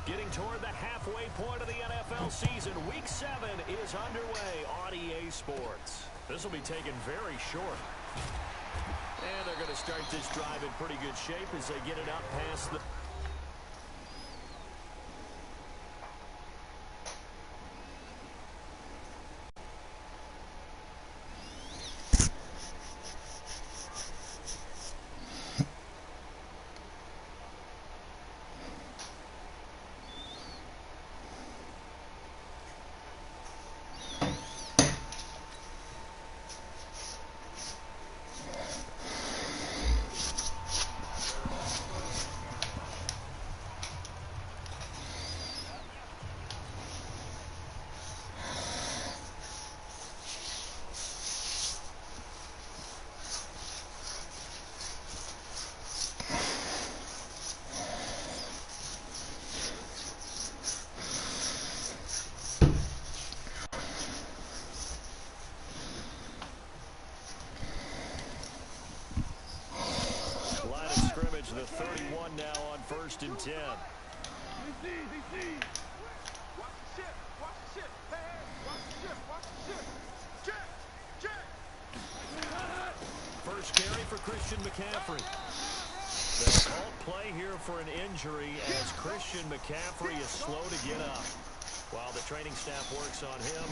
Getting toward the halfway point of the NFL season. Week 7 is underway on EA Sports. This will be taken very short. And they're going to start this drive in pretty good shape as they get it up past the... The 31 now on 1st and 10. First carry for Christian McCaffrey. They'll call play here for an injury as Christian McCaffrey is slow to get up. While the training staff works on him,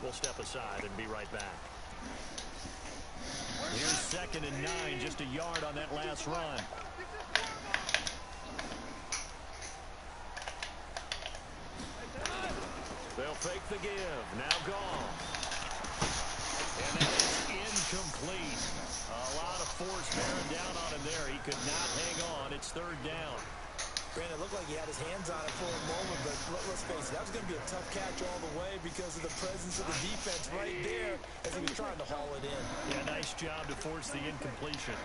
we'll step aside and be right back. Here's 2nd and 9, just a yard on that last run. They'll fake the give. Now gone. And that is incomplete. A lot of force bearing down on him there. He could not hang on. It's 3rd down. Granted, it looked like he had his hands on it for a moment, but let's face it, that was going to be a tough catch all the way because of the presence of the defense right there as he was trying to haul it in. Yeah, nice job to force the incompletion.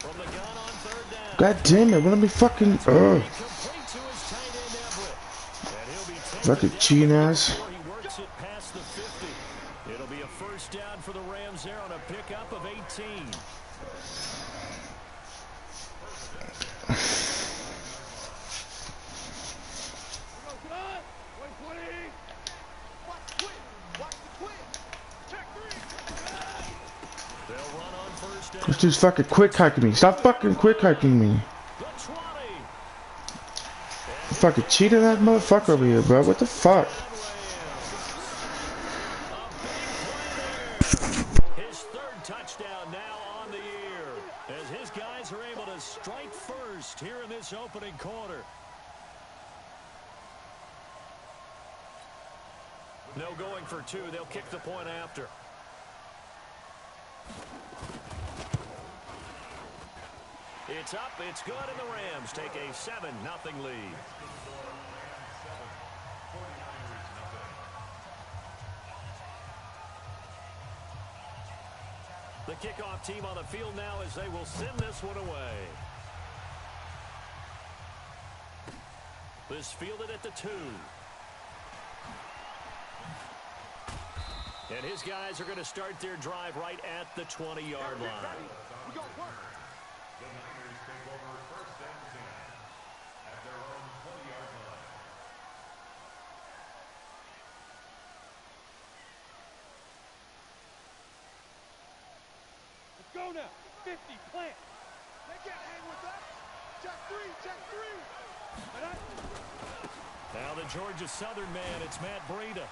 From the gun on 3rd down. God damn it, let me fucking fucking cheating ass. He works it past the 50. It'll be a 1st down for the Rams there on a pickup of 18. This dude's fucking quick hiking me. Stop fucking quick hiking me. Fucking cheating that motherfucker over here, bro. What the fuck? His 3rd touchdown now on the year as his guys are able to strike first here in this opening quarter. No going for 2. They'll kick the point after. It's up, it's good, and the Rams take a 7-0 lead. The kickoff team on the field now as they will send this one away. This fielded at the 2. And his guys are going to start their drive right at the 20-yard line. The Niners take over 1st and 10 at their own 20-yard line. Let's go now. 50, plant. They can't hang with us. Check 3, check 3. Now the Georgia Southern man, it's Matt Breida.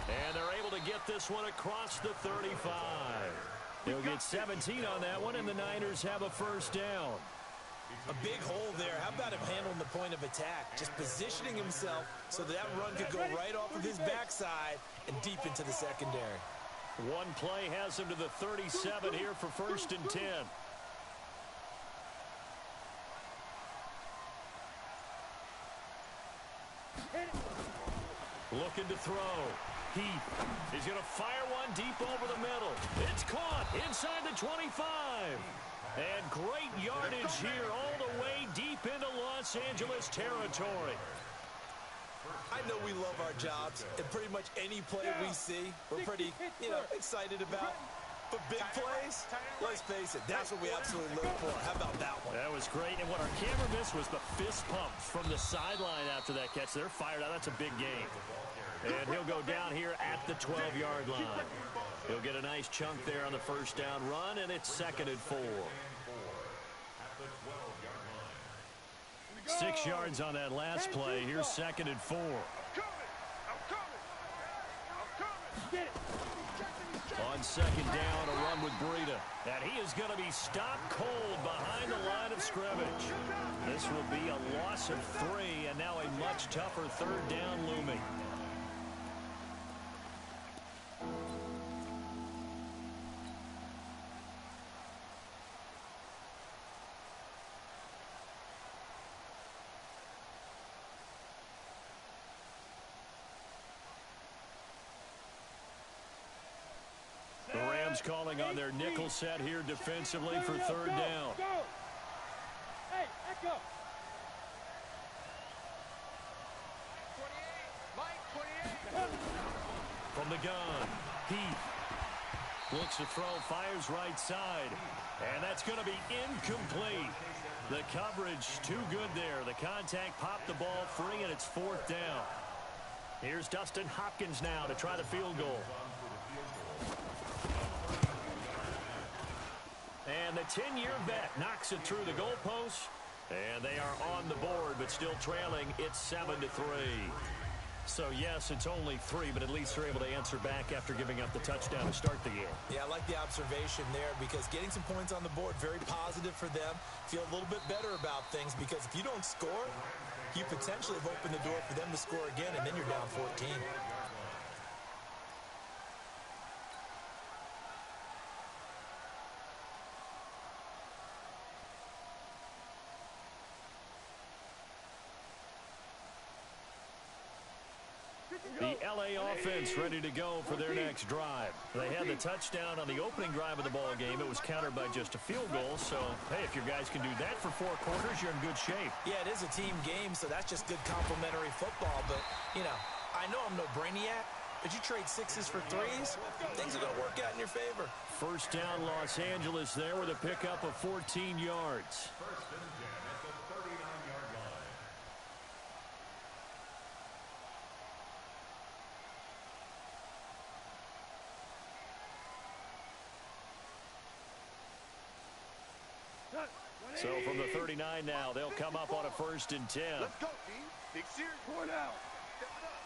And they're able to get this one across the 35. They'll get 17 on that one, and the Niners have a 1st down. A big hole there. How about him handling the point of attack? Just positioning himself so that run could go right off of his backside and deep into the secondary. One play has him to the 37 here for 1st and 10. Looking to throw. He's going to fire one deep over the middle. It's caught inside the 25. And great yardage here all the way deep into Los Angeles territory. I know we love our jobs, and pretty much any play we see, we're pretty, excited about. But big plays, let's face it, that's what we absolutely live for. How about that one? That was great, and what our camera missed was the fist pump from the sideline after that catch. They're fired out. That's a big game. And he'll go down here at the 12-yard line. He'll get a nice chunk there on the first down run, and it's 2nd and 4. 6 yards on that last play. Here's 2nd and 4. On 2nd down, a run with Breida. And he is going to be stopped cold behind the line of scrimmage. This will be a loss of 3, and now a much tougher 3rd down looming. The Rams calling on their nickel set here defensively for 3rd down. Hey, echo. 28. From the gun, Heath looks to throw, fires right side, and that's going to be incomplete. The coverage too good there. The contact popped the ball free, and it's 4th down. Here's Dustin Hopkins now to try the field goal. And the 10-year vet knocks it through the goalpost, and they are on the board, but still trailing. It's 7-3. So, yes, it's only 3, but at least they're able to answer back after giving up the touchdown to start the game. Yeah, I like the observation there because getting some points on the board, very positive for them. Feel a little bit better about things because if you don't score, you potentially have opened the door for them to score again, and then you're down 14. The LA offense ready to go for their next drive. They had the touchdown on the opening drive of the ball game. It was countered by just a field goal. So, hey, if your guys can do that for 4 quarters, you're in good shape. Yeah, it is a team game, so that's just good complementary football. But, you know, I know I'm no brainiac, but you trade 6s for 3s, things are going to work out in your favor. First down, Los Angeles there with a pickup of 14 yards. So from the 39 now, they'll come up on a 1st and 10. Let's go, team. Big series. Point out. Step it up.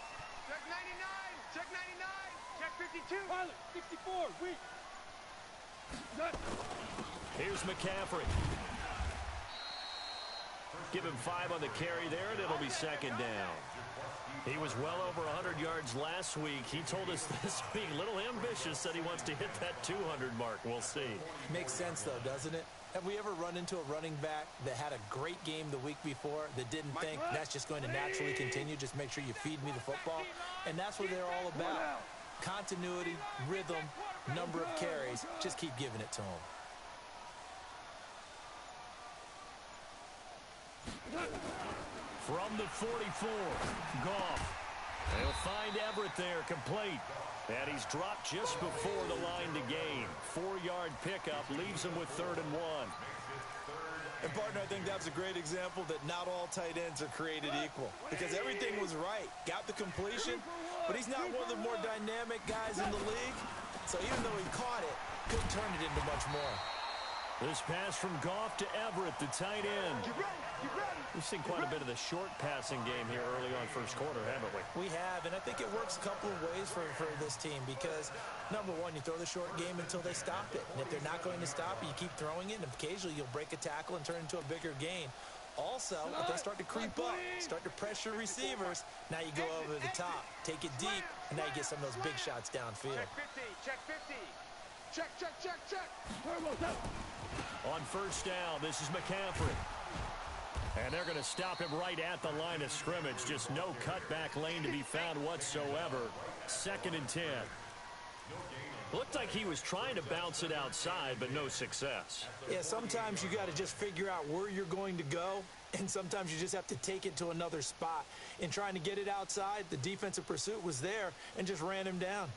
Check 99. Check 99. Check 52. Pilot, 64. Weak. Here's McCaffrey. Give him 5 on the carry there, and it'll be 2nd down. He was well over 100 yards last week. He told us this week, a little ambitious, said he wants to hit that 200 mark. We'll see. Makes sense, though, doesn't it? Have we ever run into a running back that had a great game the week before that didn't think that's just going to naturally continue? Just make sure you feed me the football. And that's what they're all about. Continuity, rhythm, number of carries. Just keep giving it to them. From the 44, Goff. They'll find Everett there, complete. And he's dropped just before the line to gain. 4-yard pickup leaves him with 3rd and 1. And, partner, I think that's a great example that not all tight ends are created equal. Because everything was right. Got the completion, but he's not one of the more dynamic guys in the league. So even though he caught it, couldn't turn it into much more. This pass from Goff to Everett, the tight end. We've seen quite a bit of the short passing game here early on first quarter, haven't we? We have, and I think it works a couple of ways for this team because, number one, you throw the short game until they stop it. And if they're not going to stop it, you keep throwing it, and occasionally you'll break a tackle and turn it into a bigger gain. Also, if they start to creep up, start to pressure receivers, now you go over the top, take it deep, and now you get some of those big shots downfield. Check 50. Check 50. Check. On first down, this is McCaffrey. And they're going to stop him right at the line of scrimmage. Just no cutback lane to be found whatsoever. 2nd and 10. Looked like he was trying to bounce it outside, but no success. Yeah, sometimes you got to just figure out where you're going to go, and sometimes you just have to take it to another spot. In trying to get it outside, the defensive pursuit was there and just ran him down.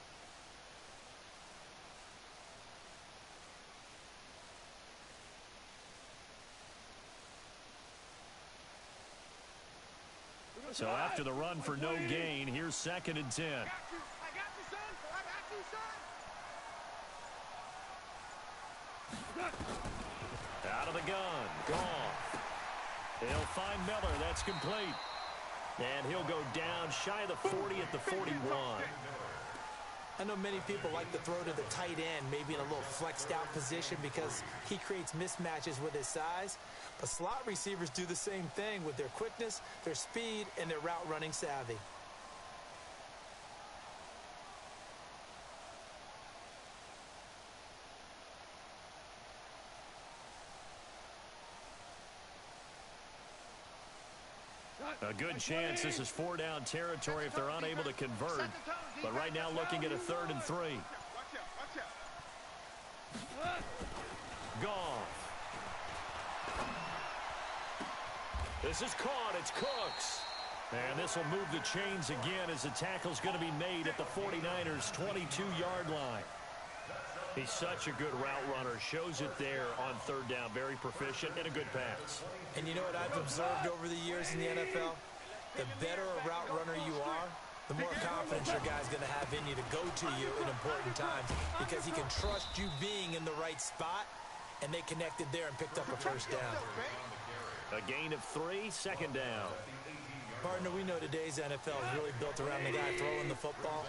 So after the run for no gain, here's 2nd and 10. I got you, son. I got you, son. Out of the gun. Gone. He'll find Miller. That's complete. And he'll go down shy of the 40 at the 41. I know many people like to throw to the tight end, maybe in a little flexed out position because he creates mismatches with his size. But slot receivers do the same thing with their quickness, their speed, and their route running savvy. A good chance this is 4-down territory if they're unable to convert. But right now looking at a 3rd and 3. Watch out. Goff. This is caught. It's Cooks. And this will move the chains again as the tackle's going to be made at the 49ers' 22-yard line. He's such a good route runner. Shows it there on 3rd down. Very proficient and a good pass. And you know what I've observed over the years in the NFL? The better a route runner you are, the more confidence your guy's going to have in you to go to you in important times because he can trust you being in the right spot, and they connected there and picked up a 1st down. A gain of 3, 2nd down. Partner, we know today's NFL is really built around the guy throwing the football.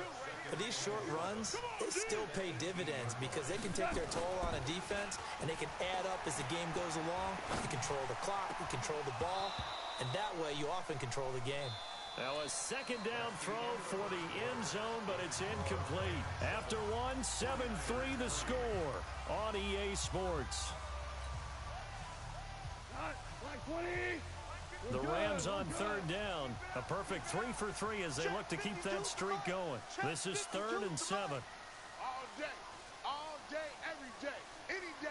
But these short runs, they still pay dividends because they can take their toll on a defense and they can add up as the game goes along. You control the clock, you control the ball, and that way you often control the game. Now a 2nd down throw for the end zone, but it's incomplete. After 1, 7-3 the score on EA Sports. The Rams on 3rd down. A perfect 3 for 3 as they look to keep that streak going. This is 3rd and 7. All day, every day, any day.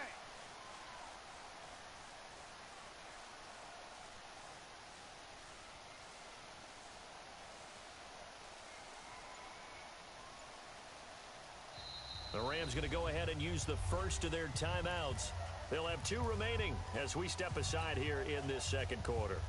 The Rams going to go ahead and use the first of their timeouts. They'll have 2 remaining as we step aside here in this 2nd quarter.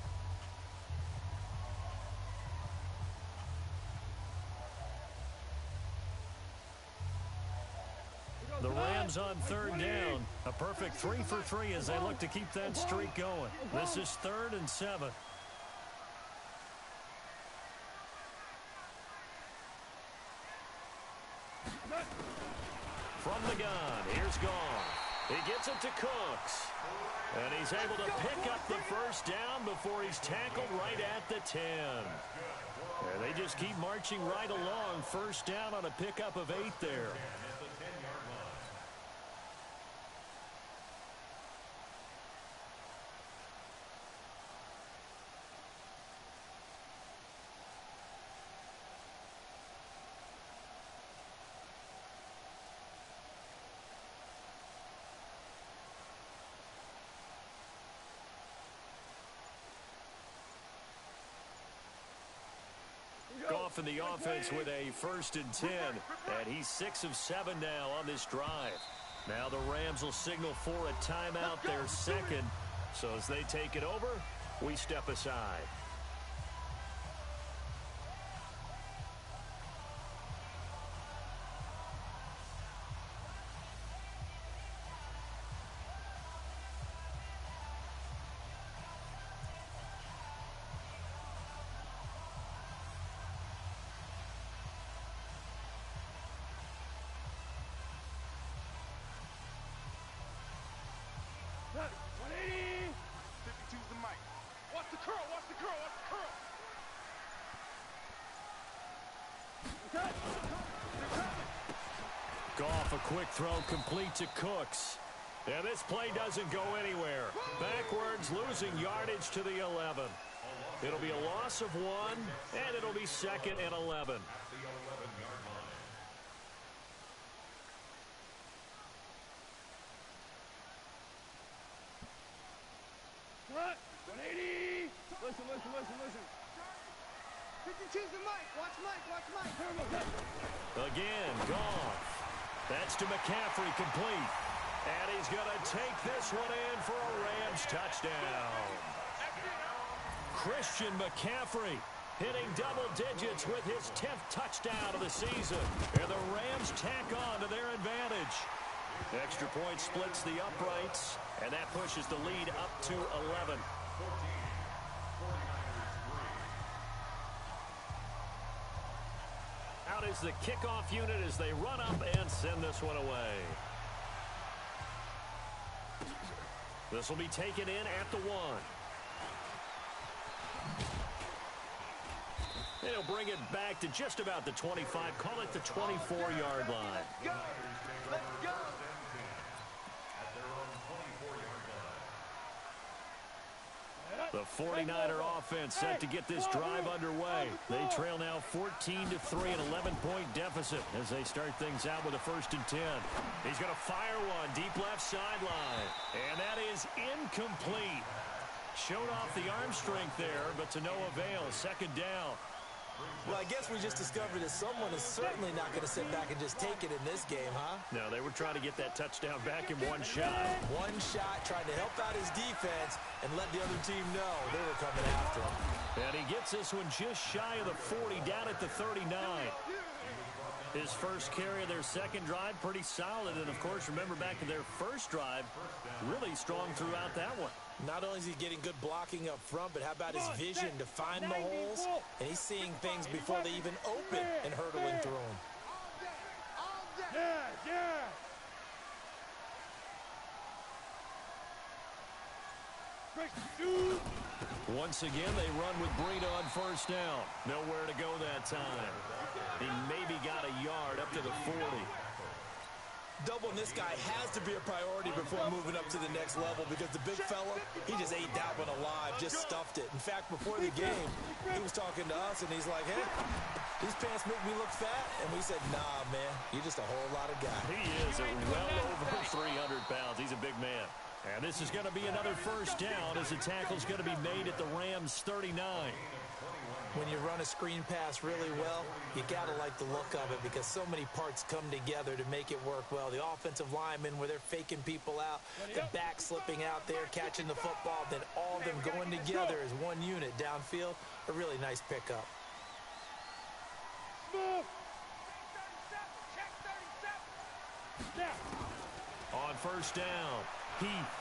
The Rams on 3rd down. A perfect 3 for 3 as they look to keep that streak going. This is 3rd and 7. From the gun, here's Goff. He gets it to Cooks. And he's able to pick up the 1st down before he's tackled right at the 10. And they just keep marching right along. 1st down on a pickup of 8 there. Goff in the offense with a 1st and 10, and he's 6 of 7 now on this drive. Now the Rams will signal for a timeout, their 2nd. So as they take it over, we step aside. Goff, a quick throw complete to Cooks. And this play doesn't go anywhere. Backwards, losing yardage to the 11. It'll be a loss of 1, and it'll be 2nd and 11. What? 180! Listen. 52's the mic. Watch Mike. Again, Goff. That's to McCaffrey, complete. And he's going to take this one in for a Rams touchdown. Christian McCaffrey hitting double digits with his 10th touchdown of the season. And the Rams tack on to their advantage. Extra point splits the uprights, and that pushes the lead up to 11. Out is the kickoff unit as they run up and send this one away. This will be taken in at the 1. They'll bring it back to just about the 25. Call it the 24-yard line. Go. Let's go. The 49er offense set to get this drive underway. They trail now 14-3, an 11-point deficit as they start things out with a 1st and 10. He's going to fire one deep left sideline, and that is incomplete. Showed off the arm strength there, but to no avail. 2nd down. Well, I guess we just discovered that someone is certainly not going to sit back and just take it in this game, huh? No, they were trying to get that touchdown back in one shot. One shot, trying to help out his defense and let the other team know they were coming after him. And he gets this one just shy of the 40, down at the 39. His first carry of their 2nd drive, pretty solid. And, of course, remember back to their 1st drive, really strong throughout that one. Not only is he getting good blocking up front, but how about his vision to find the holes? And he's seeing things before they even open and hurdling through them. Once again, they run with Breida on 1st down. Nowhere to go that time. He maybe got a yard up to the 40. Doubling this guy has to be a priority before moving up to the next level because the big fella, he just ate that one alive, just stuffed it. In fact, before the game, he was talking to us, and he's like, hey, these pants make me look fat. And we said, nah, man, you're just a whole lot of guy. He is well over 300 pounds. He's a big man. And this is going to be another 1st down as the tackle's going to be made at the Rams' 39. When you run a screen pass really well, you got to like the look of it because so many parts come together to make it work well. The offensive linemen, where they're faking people out, the back slipping out there, catching the football, then all of them going together as one unit downfield. A really nice pickup. On 1st down, Heath.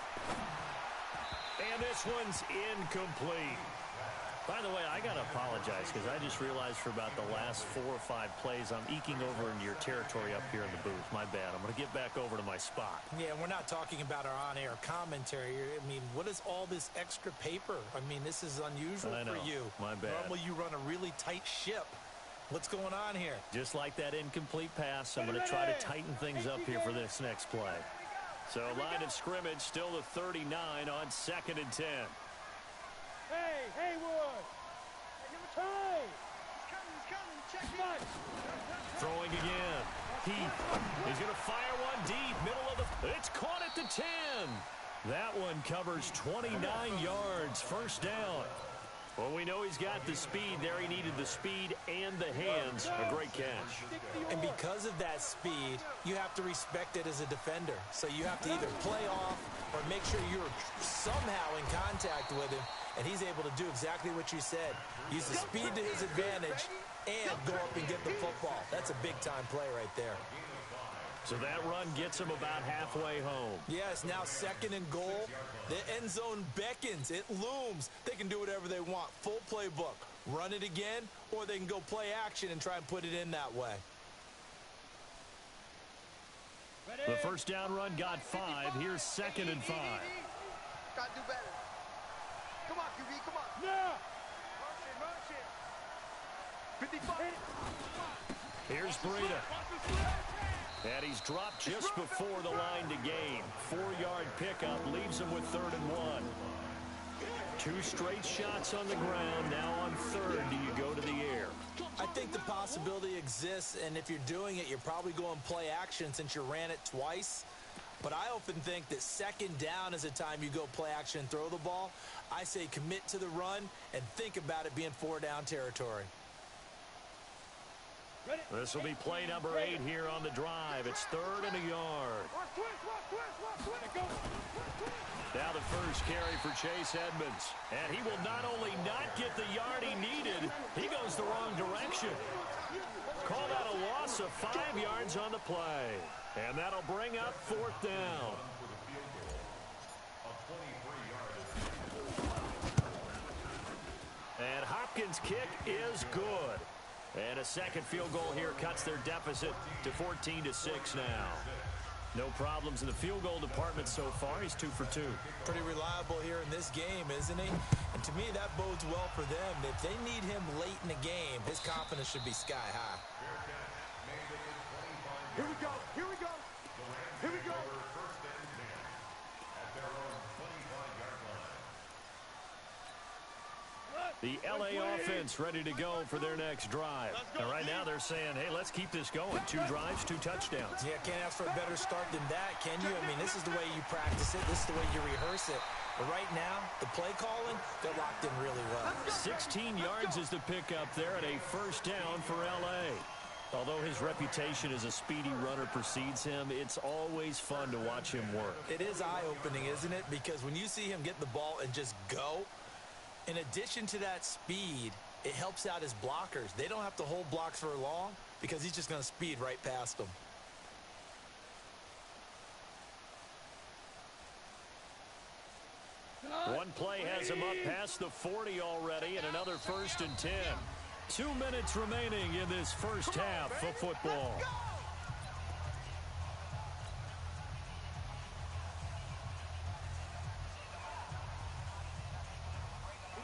And this one's incomplete. By the way, I got to apologize because I just realized for about the last 4 or 5 plays, I'm eking over into your territory up here in the booth. My bad. I'm going to get back over to my spot. Yeah, we're not talking about our on-air commentary. I mean, what is all this extra paper? I mean, this is unusual for you. My bad. Normally, you run a really tight ship. What's going on here? Just like that incomplete pass, I'm going to try to tighten things up here for this next play. So, line of scrimmage, still the 39 on 2nd and 10. Hey, Haywood! Give him time! He's coming, check it! Throwing again. Heath is going to fire one deep, middle of the... It's caught at the 10. That one covers 29 yards, 1st down. Well, we know he's got the speed there. He needed the speed and the hands. A great catch. And because of that speed, you have to respect it as a defender. So you have to either play off or make sure you're somehow in contact with him. And he's able to do exactly what you said. Use the speed to his advantage and go up and get the football. That's a big-time play right there. So that run gets him about halfway home. Yes, now 2nd and goal. The end zone beckons. It looms. They can do whatever they want. Full playbook. Run it again, or they can go play action and try and put it in that way. The 1st down run got 5. Here's 2nd and 5. Gotta do better. Come on, QB, come on. Yeah. Rush it. 55. Here's Breida. And he's dropped just before the line to gain. 4-yard pickup leaves him with 3rd and 1. 2 straight shots on the ground. Now on 3rd, do you go to the air? I think the possibility exists, and if you're doing it, you're probably going play action since you ran it twice. But I often think that 2nd down is a time you go play action and throw the ball. I say commit to the run and think about it being 4-down territory. This will be play number 8 here on the drive. It's 3rd and a yard. Now the first carry for Chase Edmonds. And he will not only not get the yard he needed, he goes the wrong direction. Call that a loss of 5 yards on the play. And that'll bring up 4th down. And Hopkins' kick is good. And a second field goal here cuts their deficit to 14-6 now. No problems in the field goal department so far. He's 2 for 2. Pretty reliable here in this game, isn't he? And to me, that bodes well for them. If they need him late in the game, his confidence should be sky high. Here we go. Here we go. Here we go. The LA offense ready to go for their next drive. And right now they're saying, hey, let's keep this going. 2 drives, 2 touchdowns. Yeah, can't ask for a better start than that, can you? I mean, this is the way you practice it. This is the way you rehearse it. But right now, the play calling, they're locked in really well. 16 yards is the pickup there at a first down for LA. Although his reputation as a speedy runner precedes him, it's always fun to watch him work. It is eye-opening, isn't it? Because when you see him get the ball and just go, in addition to that speed, it helps out his blockers. They don't have to hold blocks for long because he's just going to speed right past them. One play has him up past the 40 already, and another 1st and 10. 2 minutes remaining in this first half of football.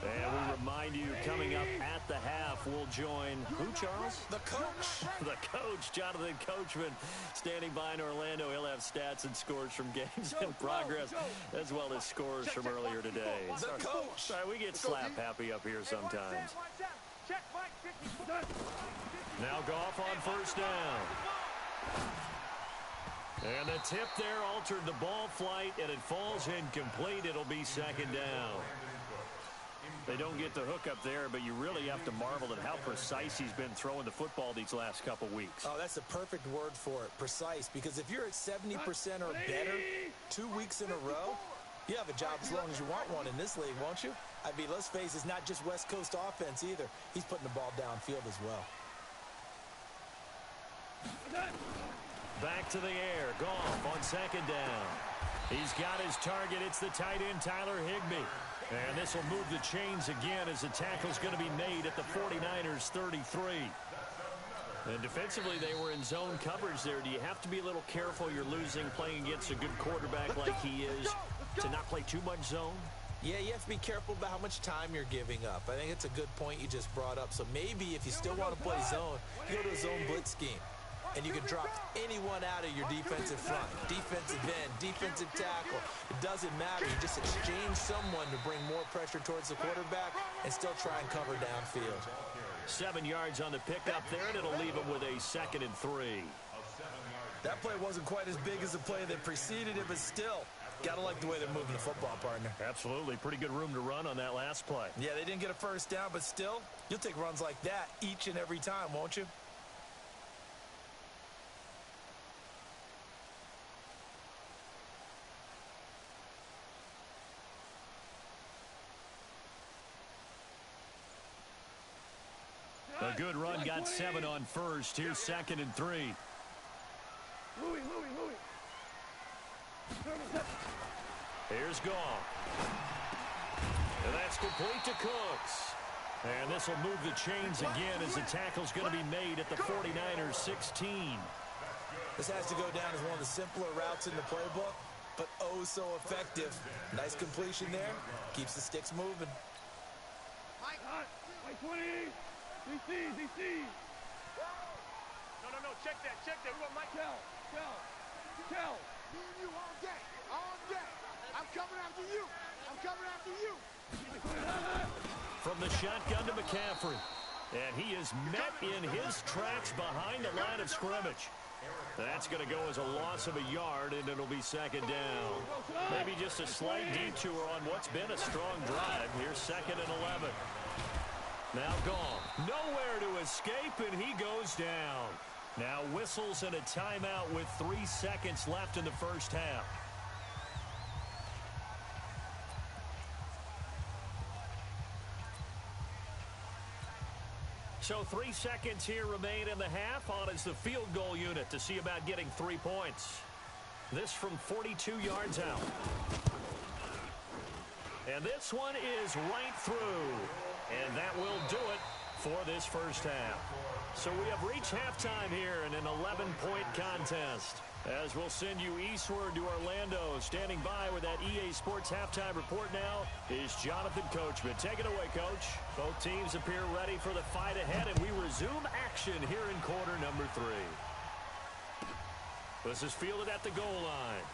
And we remind you, coming up at the half, we'll join who, Charles? The coach. The coach, Jonathan Coachman, standing by in Orlando. He'll have stats and scores from games in progress, as well as scores from earlier today. The coach. Sorry, we get slap happy up here sometimes. Now Goff on 1st down. And the tip there altered the ball flight, and it falls incomplete. It'll be 2nd down. They don't get the hook up there, but you really have to marvel at how precise he's been throwing the football these last couple weeks. Oh, that's the perfect word for it, precise. Because if you're at 70% or better 2 weeks in a row, you have a job as long as you want one in this league, won't you? I mean, let's face it, it's not just West Coast offense either. He's putting the ball downfield as well. Back to the air. Goff on 2nd down. He's got his target. It's the tight end, Tyler Higbee. And this will move the chains again as the tackle's going to be made at the 49ers 33. And defensively, they were in zone coverage there. Do you have to be a little careful? You're losing playing against a good quarterback like he is to not play too much zone? Yeah, you have to be careful about how much time you're giving up. I think it's a good point you just brought up. So maybe if you still want to play zone, you go to a zone blitz scheme. And you can drop anyone out of your defensive front. Defensive end, defensive tackle. It doesn't matter. You just exchange someone to bring more pressure towards the quarterback and still try and cover downfield. 7 yards on the pickup there, and it'll leave him with a 2nd and 3. That play wasn't quite as big as the play that preceded it, but still, gotta like the way they're moving the football, partner. Absolutely. Pretty good room to run on that last play. Yeah, they didn't get a 1st down, but still, you'll take runs like that each and every time, won't you? A good run, got 7 on 1st. Here's 2nd and 3. Here's Goff. And that's complete to Cooks. And this will move the chains again as the tackle's going to be made at the 49ers 16. This has to go down as one of the simpler routes in the playbook, but oh so effective. Nice completion there. Keeps the sticks moving. Mike 20. DC. No, check that. We want Mike. Tell. Me and you all day. I'm coming after you. From the shotgun to McCaffrey. And he is met in his tracks behind the line of scrimmage. That's going to go as a loss of a yard, and it'll be 2nd down. Maybe just a slight detour on what's been a strong drive. Here's 2nd and 11. Now Goff, nowhere to escape, and he goes down. Now whistles and a timeout with 3 seconds left in the first half. So 3 seconds here remain in the half. On is the field goal unit to see about getting 3 points. This from 42 yards out. And this one is right through. And that will do it for this first half. So we have reached halftime here in an 11-point contest. As we'll send you eastward to Orlando. Standing by with that EA Sports halftime report now is Jonathan Coachman. Take it away, Coach. Both teams appear ready for the fight ahead, and we resume action here in quarter number 3. This is fielded at the goal line.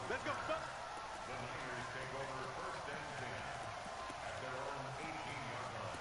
Let's go, Buck. The Niners take over first and 10 at their own 18-yard line.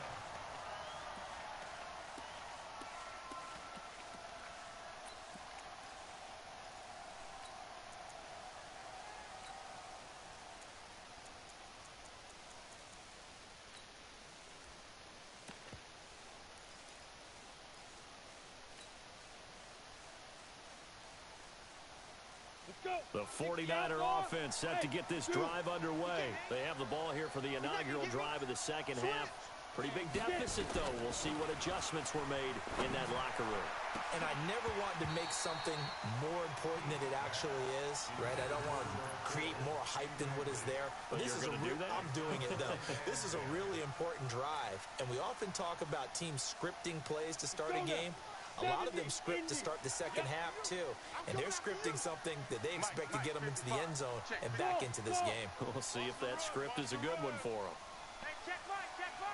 The 49er offense set to get this drive underway. They have the ball here for the inaugural drive of the second half. Pretty big deficit, though. We'll see what adjustments were made in that locker room. And I never want to make something more important than it actually is, right? I don't want to create more hype than what is there. But this is I'm doing it, though. This is a really important drive. And we often talk about teams scripting plays to start a game. A lot of them script to start the second half, too. And they're scripting something that they expect to get them into the end zone and back into this game. We'll see if that script is a good one for them. Hey, check one, check one.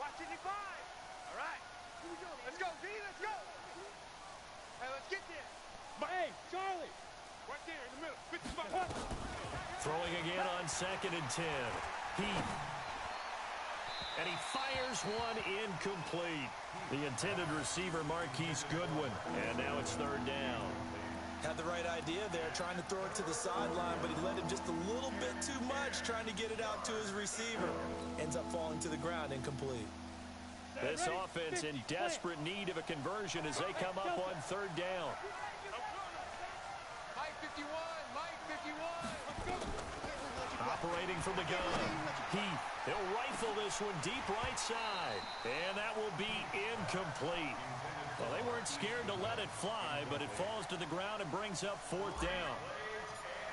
Watching you 5. All right. Here we go. Let's go, V. Let's go. Hey, let's get there. Hey, Charlie. Right there in the middle. 50 spot. Throwing again on 2nd and 10. And he fires one incomplete. The intended receiver, Marquise Goodwin. And now it's 3rd down. Had the right idea there, trying to throw it to the sideline, but he led him just a little bit too much, trying to get it out to his receiver. Ends up falling to the ground, incomplete. This offense in desperate need of a conversion as they come up on 3rd down. Mike 51, Mike 51. Operating from the gun. He'll rifle this one deep right side. And that will be incomplete. Well, they weren't scared to let it fly, but it falls to the ground and brings up 4th down.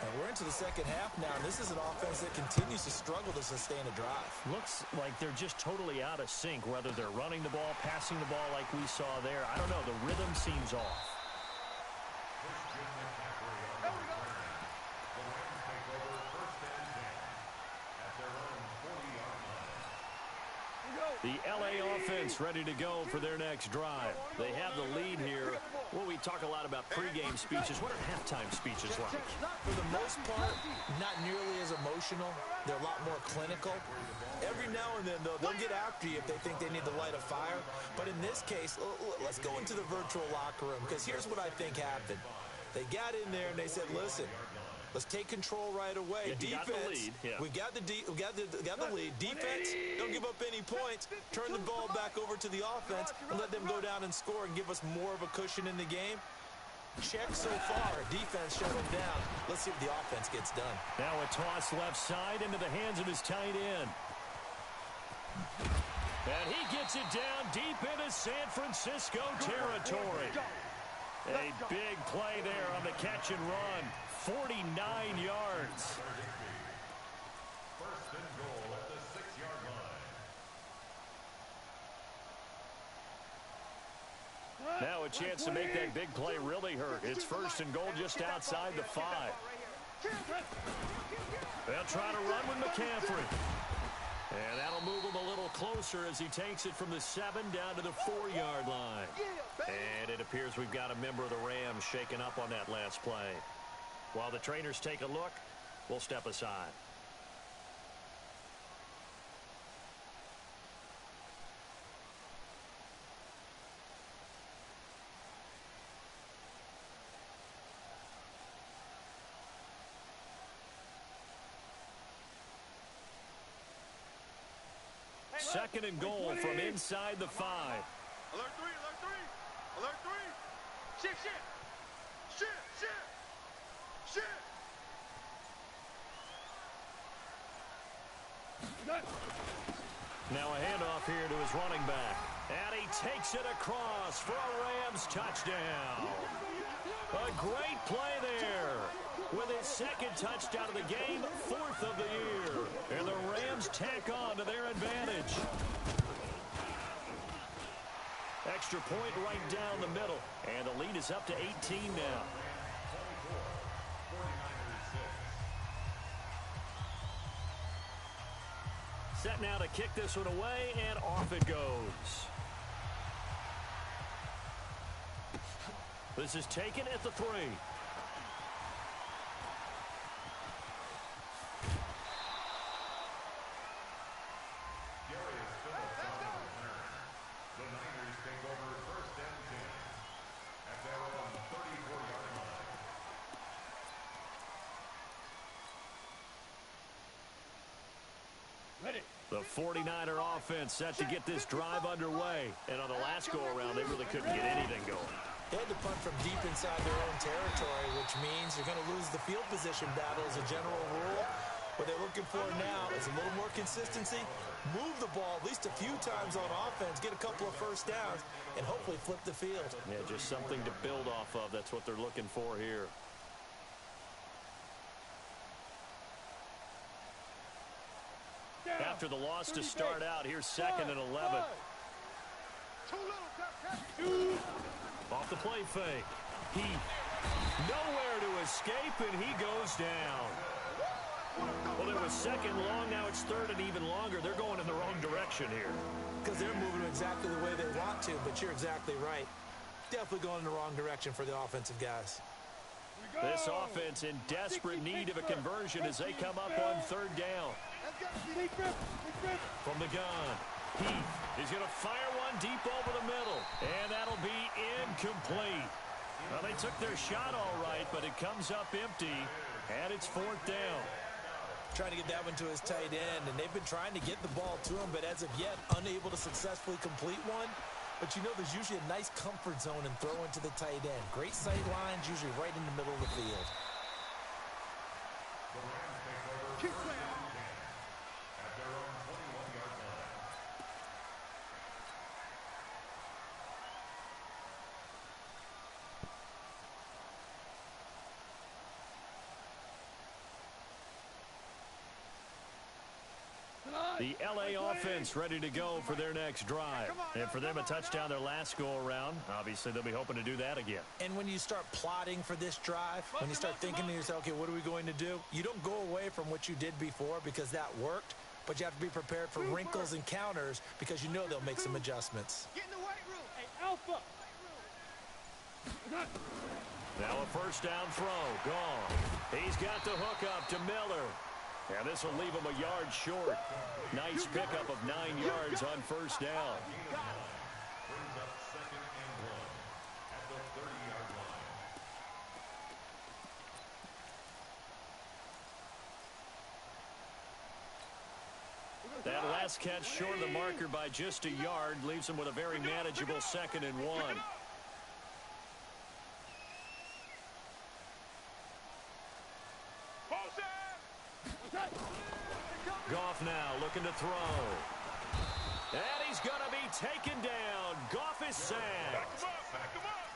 And we're into the second half now, and this is an offense that continues to struggle to sustain a drive. Looks like they're just totally out of sync, whether they're running the ball, passing the ball like we saw there. I don't know. The rhythm seems off. The LA offense ready to go for their next drive. They have the lead here. Well, we talk a lot about pregame speeches. What are halftime speeches like? For the most part, not nearly as emotional. They're a lot more clinical. Every now and then, though, they'll get after you if they think they need to light a fire. But in this case, let's go into the virtual locker room, because here's what I think happened. They got in there and they said, listen, let's take control right away. Yeah, Defense, we got the lead. Defense, don't give up any points. Turn the ball back over to the offense and let them go down and score and give us more of a cushion in the game. Check so far. Defense shut them down. Let's see if the offense gets done. Now a toss left side into the hands of his tight end. And he gets it down deep into San Francisco territory. A big play there on the catch and run. 49 yards. First and goal at the 6-yard line. Now a chance to make that big play really hurt. It's first and goal just outside the 5. They'll try to run with McCaffrey. And that'll move him a little closer as he takes it from the 7 down to the 4-yard line. And it appears we've got a member of the Rams shaken up on that last play. While the trainers take a look, we'll step aside. Second and goal from inside the 5. Alert 3, alert 3. Alert 3. Shift. Now a handoff here to his running back. And he takes it across for a Rams touchdown. A great play there. With his second touchdown of the game, 4th of the year. And the Rams tack on to their advantage. Extra point right down the middle. And the lead is up to 18 now. Set now to kick this one away, and off it goes. This is taken at the 3. The 49er offense set to get this drive underway. And on the last go-around, they really couldn't get anything going. They had to punt from deep inside their own territory, which means you're going to lose the field position battle as a general rule. What they're looking for now is a little more consistency, move the ball at least a few times on offense, get a couple of first downs, and hopefully flip the field. Yeah, just something to build off of. That's what they're looking for here. After the loss to start out, here's 2nd and 11. Off the play fake. He nowhere to escape, and he goes down. Well, it was 2nd long. Now it's 3rd and even longer. They're going in the wrong direction here. Because they're moving exactly the way they want to, but you're exactly right. Definitely going in the wrong direction for the offensive guys. This offense in desperate need of a conversion as they come up on 3rd down. From the gun, Heath is going to fire one deep over the middle, and that'll be incomplete. Well, they took their shot all right, but it comes up empty, and it's 4th down. Trying to get that one to his tight end, and they've been trying to get the ball to him, but as of yet, unable to successfully complete one. But you know there's usually a nice comfort zone in throwing to the tight end. Great sight lines, usually right in the middle of the field. The L.A. offense ready to go for their next drive. And for them, a touchdown their last go-around. Obviously, they'll be hoping to do that again. And when you start plotting for this drive, when you start thinking to yourself, okay, what are we going to do? You don't go away from what you did before because that worked, but you have to be prepared for wrinkles and counters because you know they'll make some adjustments. Get in the weight room. Hey, Alpha. Now a 1st down throw. Gone. He's got the hook up to Miller. And this will leave him a yard short. Nice pickup of 9 yards on 1st down. Brings up 2nd and 1 at the 30-yard line. That last catch short of the marker by just a yard leaves him with a very manageable 2nd and 1. Goff now looking to throw. And he's going to be taken down. Goff is sacked.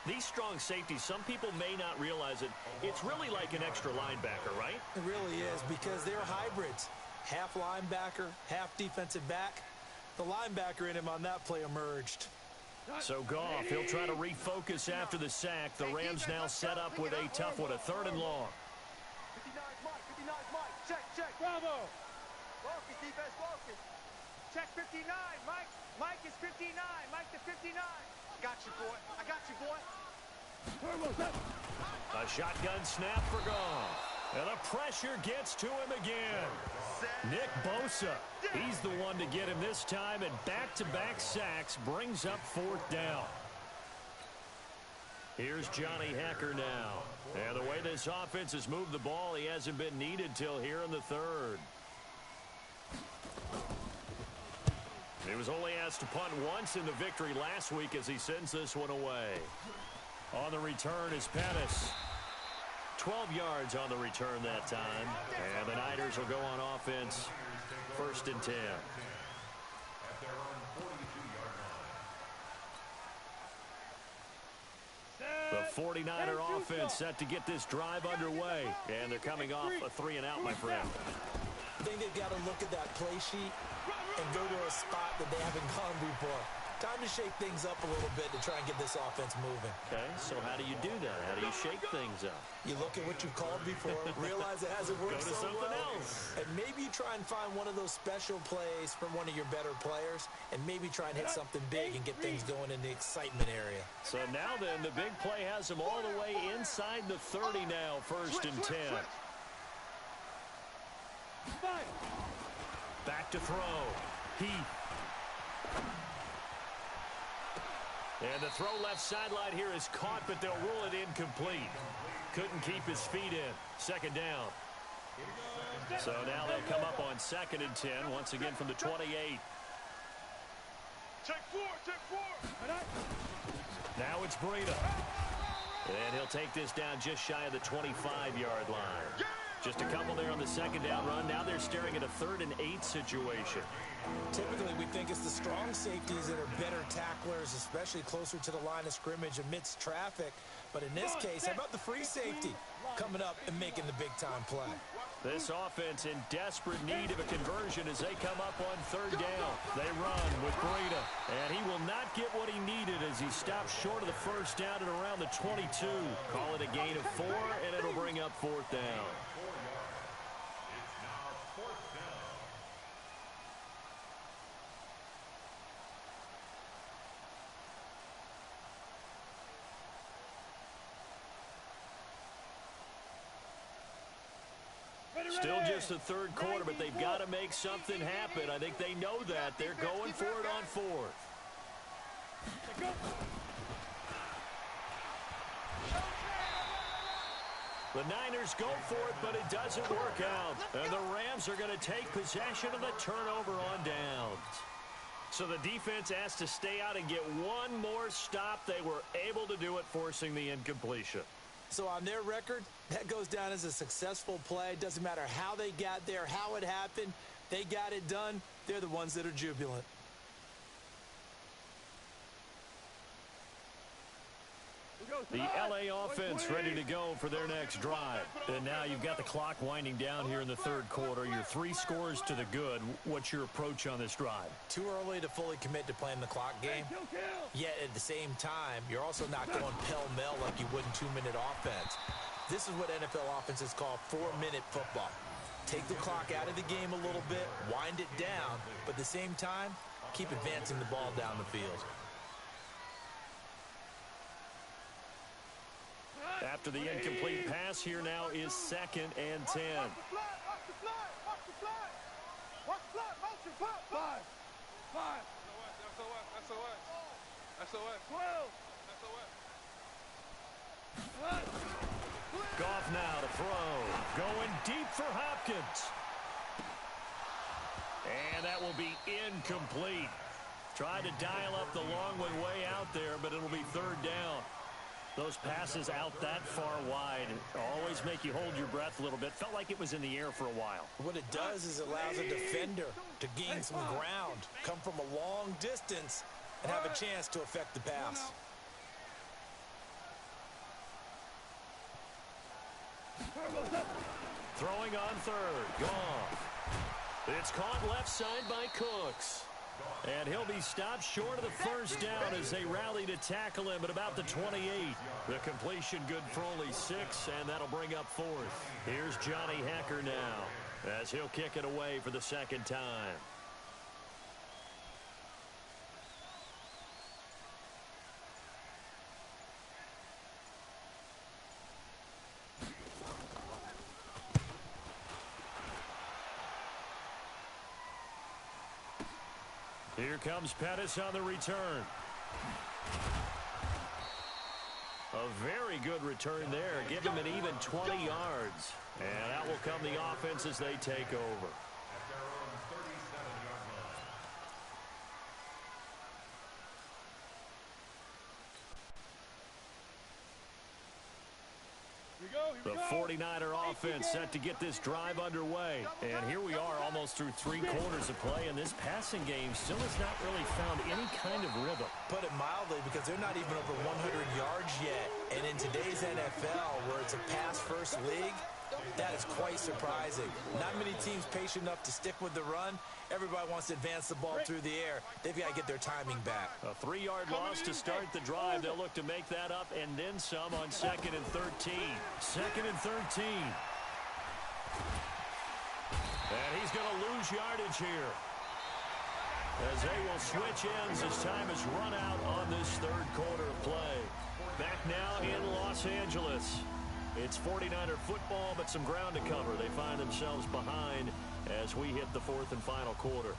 These strong safeties, some people may not realize it. It's really like an extra linebacker, right? It really is because they're hybrids. Half linebacker, half defensive back. The linebacker in him on that play emerged. So Goff, he'll try to refocus after the sack. The Rams now set up with a tough one, a 3rd and long. 59's Mike, 59's Mike. Check. Bravo. Focus, defense, focus. Check 59, Mike. Mike is 59. Mike to 59. Got you, boy. I got you, boy. A shotgun snap for Goff. And the pressure gets to him again. Nick Bosa, he's the one to get him this time, and back-to-back sacks brings up 4th down. Here's Johnny Hacker now. And the way this offense has moved the ball, he hasn't been needed till here in the 3rd. He was only asked to punt once in the victory last week as he sends this one away. On the return is Pettis. 12 yards on the return that time. And the Niners will go on offense, 1st and 10. At their own 42-yard line. The 49er offense set to get this drive underway. And they're coming off a 3-and-out, my friend. I think they've got to look at that play sheet and go to a spot that they haven't gone before. Time to shake things up a little bit to try and get this offense moving. Okay, so how do you do that? How do you shake things up? You look at what you've called before, realize it hasn't worked Go to so something well, else. and maybe try and find one of those special plays from one of your better players, and maybe try and hit something big and get things going in the excitement area. So now then, the big play has them all the way inside the 30 now, 1st and 10. Back to throw. Heath. And the throw left sideline here is caught, but they'll rule it incomplete. Couldn't keep his feet in. 2nd down. So now they'll come up on 2nd and 10, once again from the 28. Check 4, check 4. Now it's Breida. And he'll take this down just shy of the 25-yard line. Just a couple there on the 2nd down run. Now they're staring at a 3rd and 8 situation. Typically, we think it's the strong safeties that are better tacklers, especially closer to the line of scrimmage amidst traffic. But in this case, how about the free safety coming up and making the big-time play? This offense in desperate need of a conversion as they come up on 3rd down. They run with Breida, and he will not get what he needed as he stops short of the 1st down at around the 22. Call it a gain of 4, and it'll bring up 4th down. It's now 4th down. Still just the 3rd quarter, but they've got to make something happen. I think they know that. They're going for it on 4th. The Niners go for it, but it doesn't work out. And the Rams are going to take possession of the turnover on downs. So the defense has to stay out and get one more stop. They were able to do it, forcing the incompletion. So on their record, that goes down as a successful play. Doesn't matter how they got there, how it happened. They got it done. They're the ones that are jubilant. The L.A. offense ready to go for their next drive. And now you've got the clock winding down here in the 3rd quarter. You're 3 scores to the good. What's your approach on this drive? Too early to fully commit to playing the clock game. Yet at the same time, you're also not going pell-mell like you would in 2-minute offense. This is what NFL offenses call 4-minute football. Take the clock out of the game a little bit, wind it down, but at the same time, keep advancing the ball down the field. After the incomplete pass, here now is 2nd and 10. Watch the fly, watch the fly, watch the fly. Watch the fly, motion, pop, 5. SOS. 12. Goff now to throw. Going deep for Hopkins. And that will be incomplete. Tried to dial up the long one way out there, but it'll be 3rd down. Those passes out that far wide always make you hold your breath a little bit. Felt like it was in the air for a while. What it does is it allows a defender to gain some ground, come from a long distance, and have a chance to affect the pass. Throwing on 3rd. Goff. It's caught left side by Cooks. And he'll be stopped short of the 1st down as they rally to tackle him at about the 28. The completion good for only 6, and that'll bring up 4th. Here's Johnny Hecker now as he'll kick it away for the 2nd time. Here comes Pettis on the return. A very good return there. Give him an even 20 yards. And out will come the offense as they take over. At their own 37-yard line. Here we go. The 49er offense set to get this drive underway. And here we are almost through 3 quarters of play, and this passing game still has not really found any kind of rhythm. Put it mildly, because they're not even over 100 yards yet. And in today's NFL, where it's a pass-first league, that is quite surprising. Not many teams patient enough to stick with the run. Everybody wants to advance the ball through the air. They've got to get their timing back. A 3-yard loss to start the drive. They'll look to make that up and then some on 2nd and 13. 2nd and 13. And he's going to lose yardage here, as they will switch ends as time has run out on this 3rd quarter of play. Back now in Los Angeles. It's 49er football, but some ground to cover. They find themselves behind as we hit the 4th and final quarter.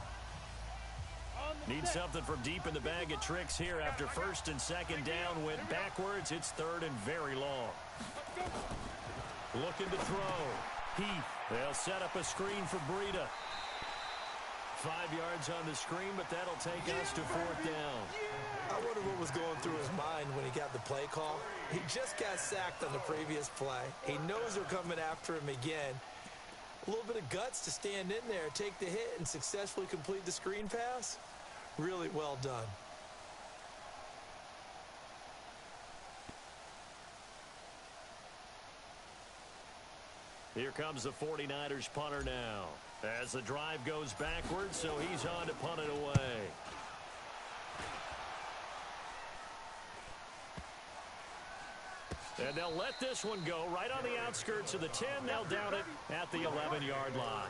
Need something from deep in the bag of tricks here after 1st and 2nd down went backwards. It's 3rd and very long. Looking to throw. Heath. They'll set up a screen for Breida. 5 yards on the screen, but that'll take us to 4th down. I wonder what was going through his mind when he got the play call. He just got sacked on the previous play. He knows they're coming after him again. A little bit of guts to stand in there, take the hit, and successfully complete the screen pass. Really well done. Here comes the 49ers punter now, as the drive goes backwards, so he's on to punt it away. And they'll let this one go right on the outskirts of the 10. They'll down it at the 11-yard line.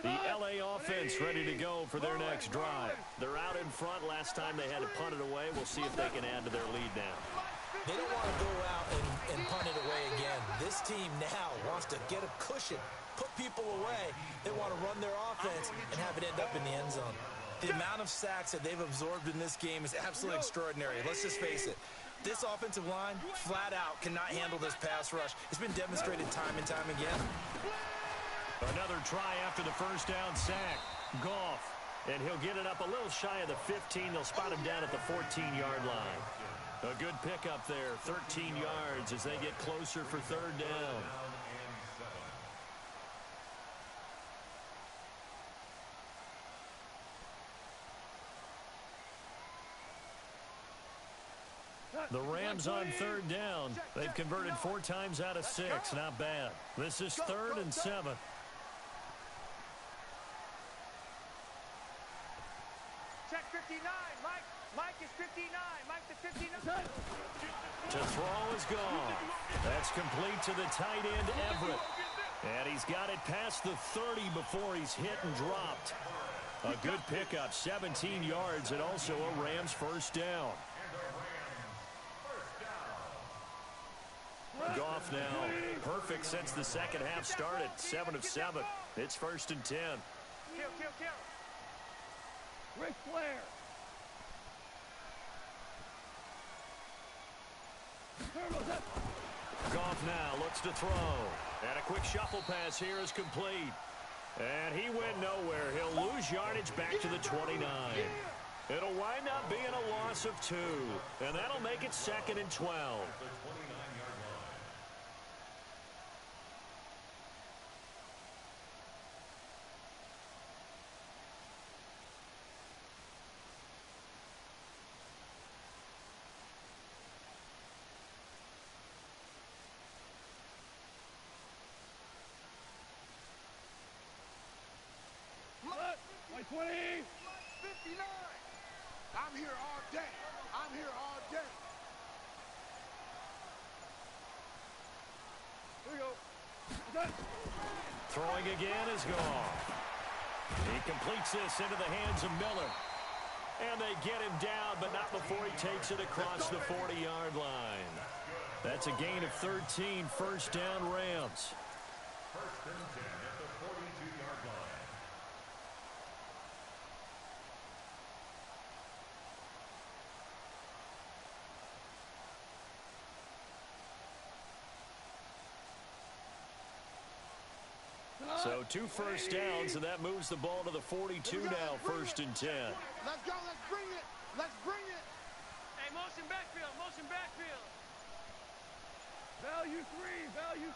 The LA offense ready to go for their next drive. They're out in front. Last time they had to punt it away. We'll see if they can add to their lead now. They don't want to go out and punt it away again. This team now wants to get a cushion, put people away. They want to run their offense and have it end up in the end zone. The amount of sacks that they've absorbed in this game is absolutely extraordinary. Let's just face it. This offensive line, flat out, cannot handle this pass rush. It's been demonstrated time and time again. Another try after the 1st down sack. Goff. And he'll get it up a little shy of the 15. They'll spot him down at the 14-yard line. A good pickup there, 13 yards as they get closer for 3rd down. The Rams on 3rd down. They've converted 4 times out of 6. Not bad. This is 3rd and 7. Check 59, Mike. Mike is 59. Mike the 59. To throw is gone. That's complete to the tight end, Everett. And he's got it past the 30 before he's hit and dropped. A good pickup, 17 yards, and also a Rams 1st down. Goff now perfect since the 2nd half started. 7 of 7. It's 1st and 10. Kill. Ric Flair. Goff now looks to throw. And a quick shuffle pass here is complete. And he went nowhere. He'll lose yardage back to the 29. It'll wind up being a loss of 2. And that'll make it 2nd and 12. Like 20. 59. I'm here all day. I'm here all day. Here we go. Done. Throwing again is Goff. He completes this into the hands of Miller. And they get him down, but not before he takes it across the 40-yard line. That's a gain of 13, 1st down Rams. 1st and 10 at the 42-yard line. So 2 first downs, and that moves the ball to the 42 now, 1st and 10. Let's go. Let's bring it. Let's bring it. Hey, motion backfield. Motion backfield. Value 3. Value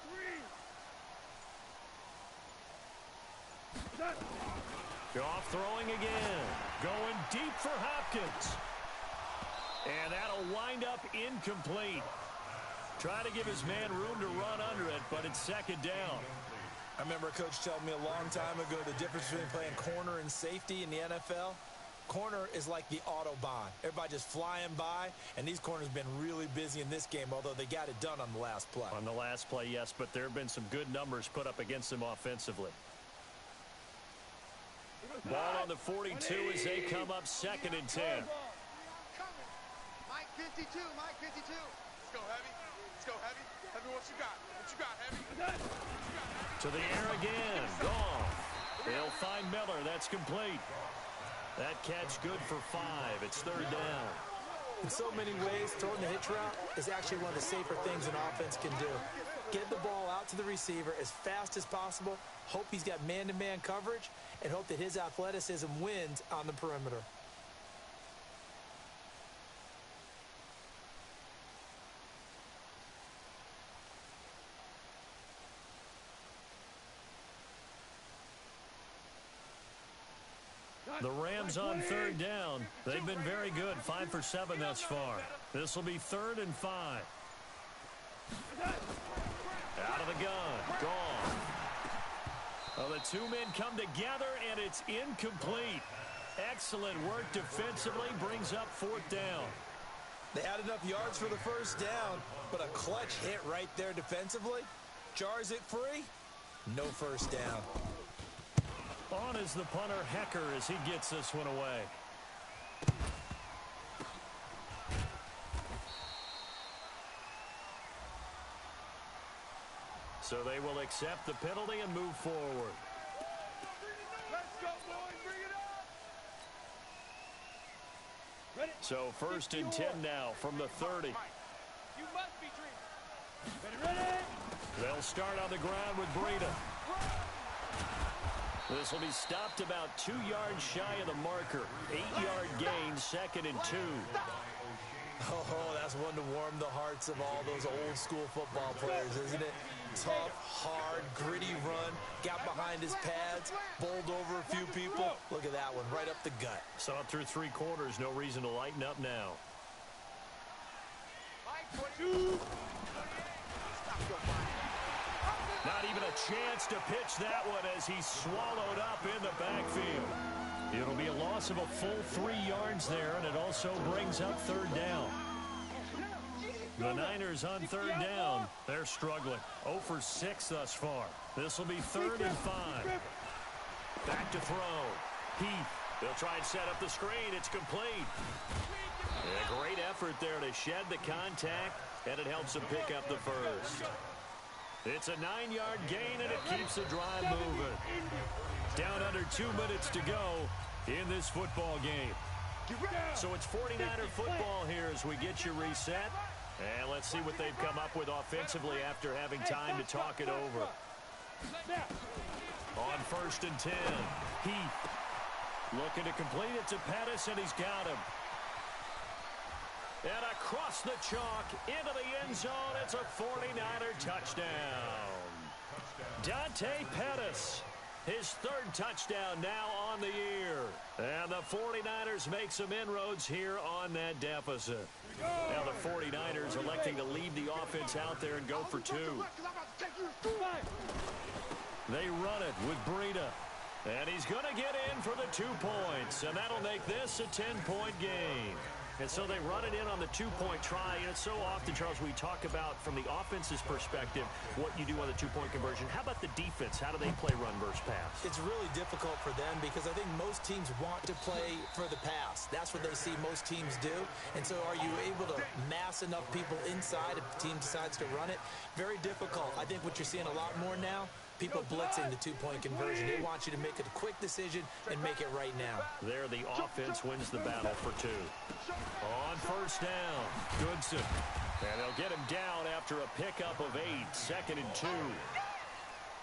3. Goff throwing again. Going deep for Hopkins. And that'll wind up incomplete. Trying to give his man room to run under it, but it's 2nd down. I remember a coach telling me a long time ago the difference between playing corner and safety in the NFL. Corner is like the Autobahn. Everybody just flying by, and these corners have been really busy in this game, although they got it done on the last play. On the last play, yes, but there have been some good numbers put up against them offensively. Ball on the 42 as they come up 2nd and 10. Mike 52. Mike 52. Let's go, Heavy. Let's go, Heavy. Heavy, what you got? What you got, Heavy? To the air again. Gone. They'll find Miller. That's complete. That catch good for 5. It's 3rd down. In so many ways, throwing the hitch route is actually one of the safer things an offense can do. Get the ball out to the receiver as fast as possible, hope he's got man-to-man coverage, and hope that his athleticism wins on the perimeter. The Rams on 3rd down. They've been very good, 5 for 7 thus far. This will be 3rd and 5. Out of the gun. Gone. Well, the 2 men come together, and it's incomplete. Excellent work defensively. Brings up 4th down. They had enough yards for the 1st down, but a clutch hit right there defensively. Jars it free. No 1st down. On is the punter, Hecker, as he gets this one away. So they will accept the penalty and move forward. Let's go, boys. Bring it up. Ready? So 1st and 10 now from the 30. You must be dreaming. Ready? They'll start on the ground with Breida. This will be stopped about 2 yards shy of the marker. 8-yard gain, 2nd and 2. Oh, that's one to warm the hearts of all those old school football players, isn't it? Tough, hard, gritty run. Got behind his pads, bowled over a few people. Look at that one, right up the gut. Saw it through 3 quarters. No reason to lighten up now. Not even a chance to pitch that one as he's swallowed up in the backfield. It'll be a loss of a full 3 yards there, and it also brings up 3rd down. The Niners on 3rd down. They're struggling. 0 for 6 thus far. This will be 3rd and 5. Back to throw. Heath. They'll try and set up the screen. It's complete. And a great effort there to shed the contact, and it helps him pick up the 1st. It's a 9-yard gain, and it keeps the drive moving. Down under 2 minutes to go in this football game. So it's 49er football here as we get you reset. And let's see what they've come up with offensively after having time to talk it over. On 1st and 10, Heath looking to complete it to Pettis, and he's got him. And across the chalk into the end zone, it's a 49er touchdown. Dante Pettis, his 3rd touchdown now on the year. And the 49ers make some inroads here on that deficit. Now the 49ers electing to leave the offense out there and go for 2. They run it with Breida. And he's going to get in for the 2 points. And that'll make this a 10-point game. And so they run it in on the 2-point try. And it's so often, Charles, we talk about from the offense's perspective what you do on the 2-point conversion. How about the defense? How do they play run versus pass? It's really difficult for them because I think most teams want to play for the pass. That's what they see most teams do. And so are you able to mass enough people inside if the team decides to run it? Very difficult. I think what you're seeing a lot more now, people blitzing the 2-point conversion. They want you to make a quick decision and make it right now. There, the offense wins the battle for 2. On 1st down, Goodson. And they'll get him down after a pickup of 8. 2nd and 2.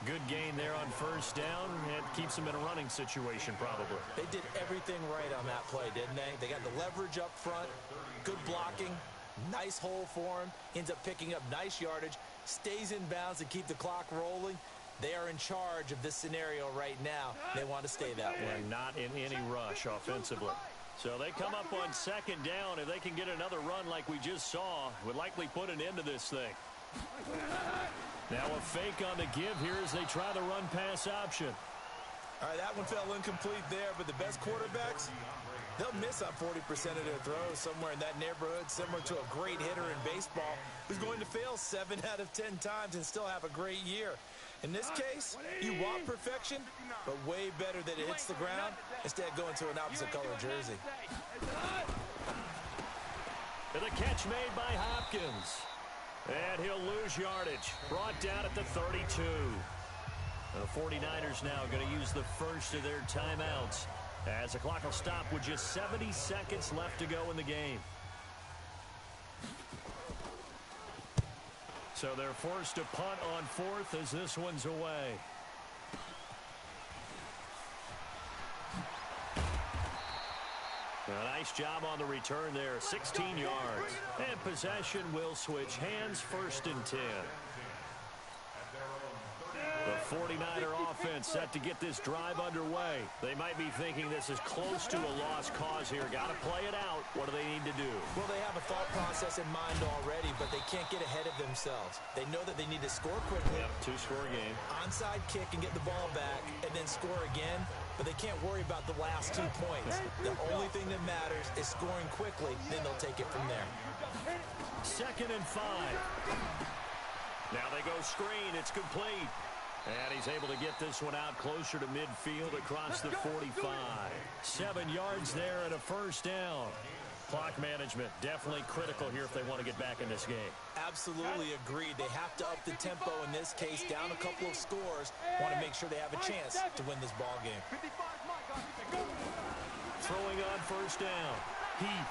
Good gain there on first down. It keeps them in a running situation probably. They did everything right on that play, didn't they? They got the leverage up front, good blocking, nice hole for him, ends up picking up nice yardage, stays in bounds to keep the clock rolling. They are in charge of this scenario right now. They want to stay that way. And not in any rush offensively. So they come up on second down. If they can get another run like we just saw, would likely put an end to this thing. Now a fake on the give here as they try the run-pass option. All right, that one fell incomplete there, but the best quarterbacks, they'll miss on 40% of their throws somewhere in that neighborhood, similar to a great hitter in baseball who's going to fail 7 out of 10 times and still have a great year. In this case, you want perfection, but way better that it hits the ground instead of going to an opposite color jersey. The catch made by Hopkins. And he'll lose yardage. Brought down at the 32. The 49ers now going to use the first of their timeouts as the clock will stop with just 70 seconds left to go in the game. So they're forced to punt on fourth as this one's away. A nice job on the return there, 16 yards. And possession will switch hands, first and 10. The 49er offense set to get this drive underway. They might be thinking this is close to a lost cause here. Got to play it out. What do they need to do? Well, they have a thought process in mind already, but they can't get ahead of themselves. They know that they need to score quickly. Yep, two-score game. Onside kick and get the ball back and then score again, but they can't worry about the last 2 points. The only thing that matters is scoring quickly, then they'll take it from there. 2nd and 5. Now they go screen. It's complete. And he's able to get this one out closer to midfield across the 45. 7 yards there and a first down. Clock management definitely critical here if they want to get back in this game. Absolutely agreed. They have to up the tempo in this case, down a couple of scores. Want to make sure they have a chance to win this ball game. Throwing on first down. Heath.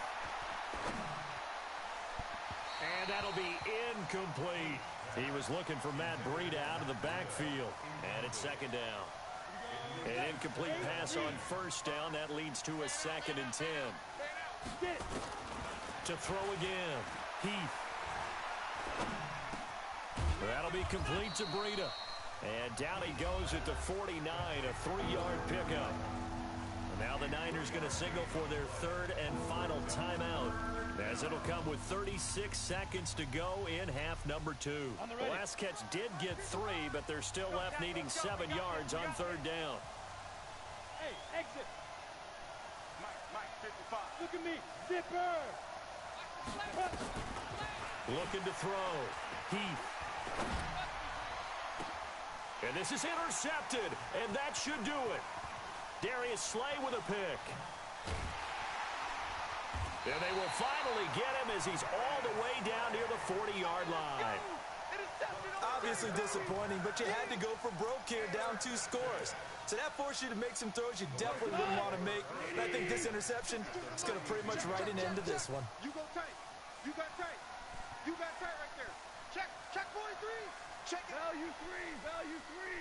And that'll be incomplete. He was looking for Matt Breida out of the backfield. And it's 2nd down. An incomplete pass on first down. That leads to a 2nd and 10. To throw again. Heath. That'll be complete to Breida. And down he goes at the 49, a 3-yard pickup. And now the Niners going to signal for their 3rd and final timeout, as it'll come with 36 seconds to go in half number 2. The last catch did get 3, but they're still left needing 7 yards on 3rd down. Hey, exit. Mike, 55. Look at me, zipper. Looking to throw. Heath. And this is intercepted, and that should do it. Darius Slay with a pick. And they will finally get him as he's all the way down near the 40-yard line. Obviously disappointing, but you had to go for broke here, down 2 scores. So that forced you to make some throws you definitely wouldn't want to make. And I think this interception is going to pretty much write an end to this one. You go tight. You got tight. You got tight right there. Check boy 3. Check it. Value 3. Value 3.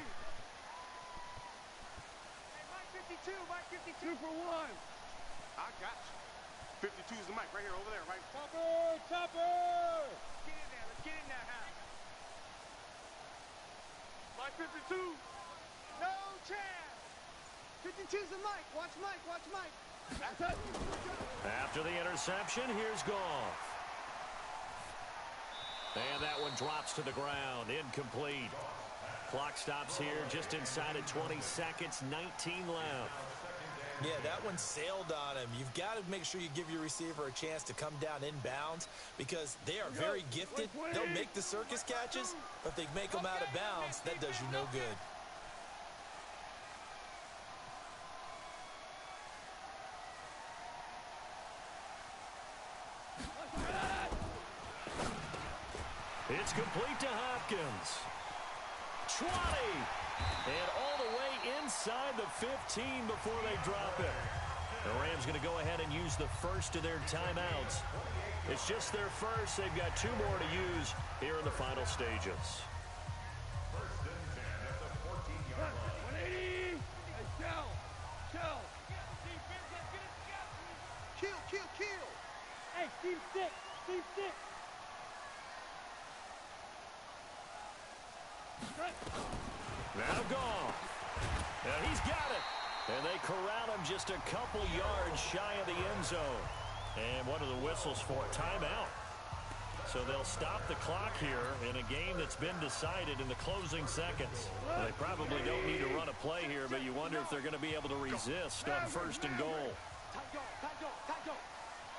Hey, Mike 52. Mike 52 for 1. I got you. 52 is the mic right here, over there, right? Chopper! Get in there, let's get in that house. Mike 52. No chance. 52's the mic. Watch Mike, watch Mike. That's it. After the interception, here's Goff. And that one drops to the ground, incomplete. Clock stops here just inside of 20 seconds, 19 left. Yeah, that one sailed on him. You've got to make sure you give your receiver a chance to come down inbounds because they are very gifted. They'll make the circus catches, but if they make them out of bounds, that does you no good. It's complete to Hopkins. 20. And all the way inside the 15 before they drop it. The Rams going to go ahead and use the first of their timeouts. It's just their first. They've got 2 more to use here in the final stages. 1st and 10 at the Keep stick. Keep stick. Now gone. Now he's got it. And they corral him just a couple yards shy of the end zone. And what are the whistles for? Timeout. So they'll stop the clock here in a game that's been decided in the closing seconds. Well, they probably don't need to run a play here, but you wonder if they're going to be able to resist on first and goal.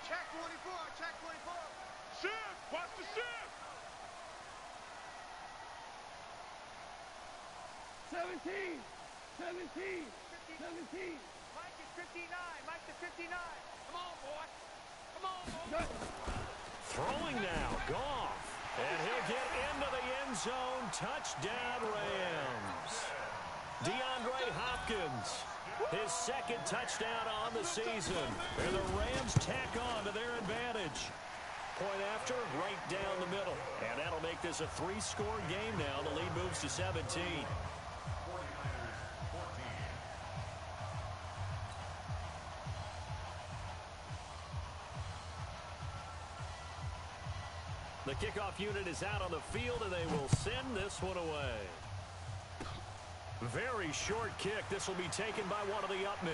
Check 44. Check 44. Shift. Watch the shift. 17. 17. 17. Mike is 59. Mike to 59. Come on, boy. Come on, boy. Throwing now, Goff. And he'll get into the end zone. Touchdown, Rams. DeAndre Hopkins, his second touchdown on the season. And the Rams tack on to their advantage. Point after, right down the middle. And that'll make this a 3-score game now. The lead moves to 17. The kickoff unit is out on the field, and they will send this one away. Very short kick. This will be taken by one of the up men.